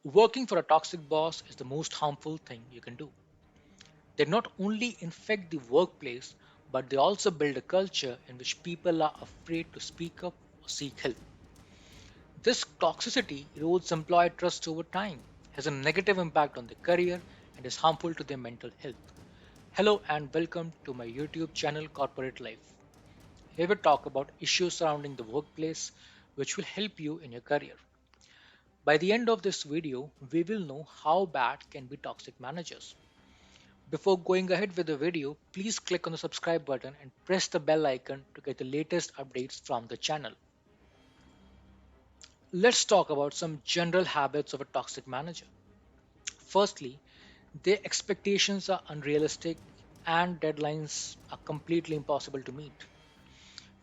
Working for a toxic boss is the most harmful thing you can do. They not only infect the workplace, but they also build a culture in which people are afraid to speak up or seek help. This toxicity erodes employee trust over time, has a negative impact on their career, and is harmful to their mental health. Hello and welcome to my YouTube channel Corporate Life. Here we talk about issues surrounding the workplace which will help you in your career. By the end of this video, we will know how bad can be toxic managers. Before going ahead with the video, please click on the subscribe button and press the bell icon to get the latest updates from the channel. Let's talk about some general habits of a toxic manager. Firstly, their expectations are unrealistic and deadlines are completely impossible to meet.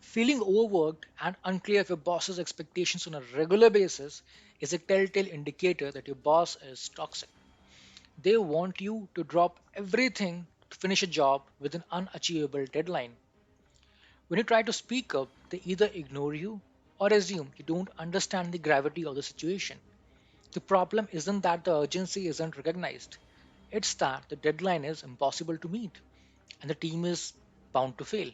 Feeling overworked and unclear of your boss's expectations on a regular basis is a telltale indicator that your boss is toxic. They want you to drop everything to finish a job with an unachievable deadline. When you try to speak up, they either ignore you or assume you don't understand the gravity of the situation. The problem isn't that the urgency isn't recognized, it's that the deadline is impossible to meet and the team is bound to fail.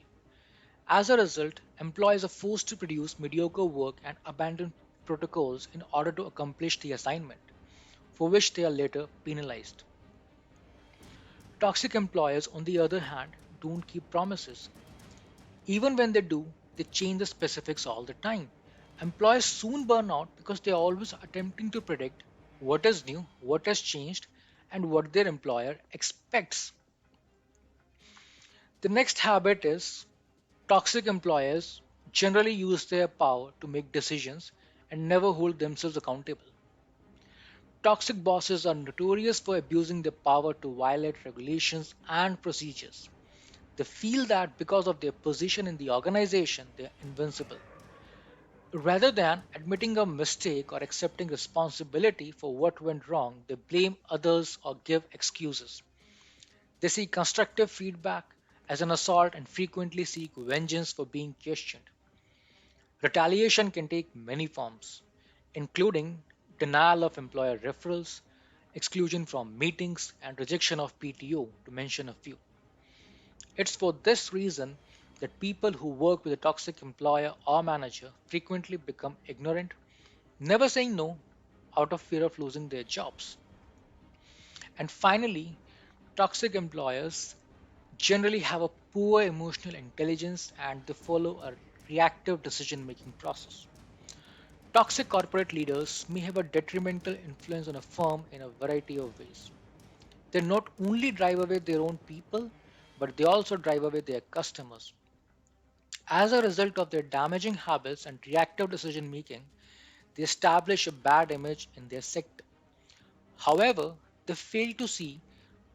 As a result, employees are forced to produce mediocre work and abandon protocols in order to accomplish the assignment, for which they are later penalized. Toxic employers, on the other hand, don't keep promises. Even when they do, they change the specifics all the time. Employees soon burn out because they are always attempting to predict what is new, what has changed, and what their employer expects. The next habit is toxic employers generally use their power to make decisions and never hold themselves accountable. Toxic bosses are notorious for abusing their power to violate regulations and procedures. They feel that because of their position in the organization, they are invincible. Rather than admitting a mistake or accepting responsibility for what went wrong, they blame others or give excuses. They see constructive feedback as an assault and frequently seek vengeance for being questioned. Retaliation can take many forms, including denial of employer referrals, exclusion from meetings, and rejection of PTO, to mention a few. It's for this reason that people who work with a toxic employer or manager frequently become ignorant, never saying no out of fear of losing their jobs. And finally, toxic employers generally have a poor emotional intelligence and they follow a reactive decision making process. Toxic corporate leaders may have a detrimental influence on a firm in a variety of ways. They not only drive away their own people, but they also drive away their customers. As a result of their damaging habits and reactive decision making, they establish a bad image in their sector. However, they fail to see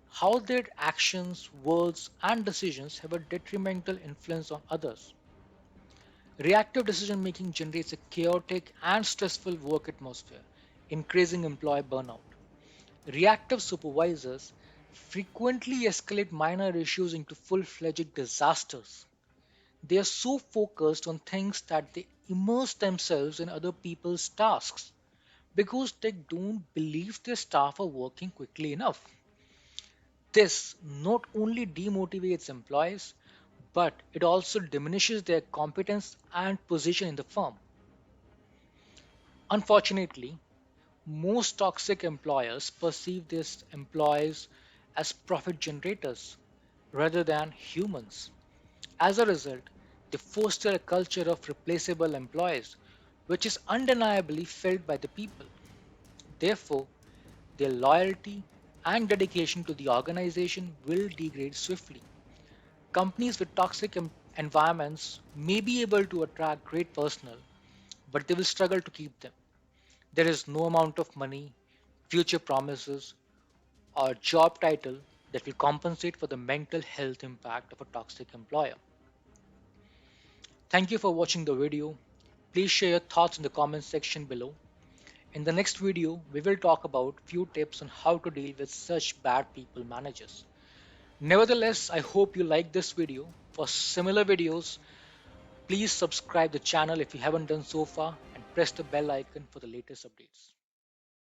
how their actions, words, and decisions have a detrimental influence on others. Reactive decision making generates a chaotic and stressful work atmosphere, increasing employee burnout. Reactive supervisors frequently escalate minor issues into full fledged disasters. They are so focused on things that they immerse themselves in other people's tasks because they don't believe their staff are working quickly enough. This not only demotivates employees, but it also diminishes their competence and position in the firm. Unfortunately, most toxic employers perceive their employees as profit generators rather than humans. As a result, they foster a culture of replaceable employees, which is undeniably felt by the people. Therefore, their loyalty and dedication to the organization will degrade swiftly. Companies with toxic environments may be able to attract great personnel, but they will struggle to keep them. There is no amount of money, future promises, or job title that will compensate for the mental health impact of a toxic employer. Thank you for watching the video. Please share your thoughts in the comment section below. In the next video, we will talk about few tips on how to deal with such bad people managers. Nevertheless, I hope you like this video. For similar videos, please subscribe the channel if you haven't done so far and press the bell icon for the latest updates.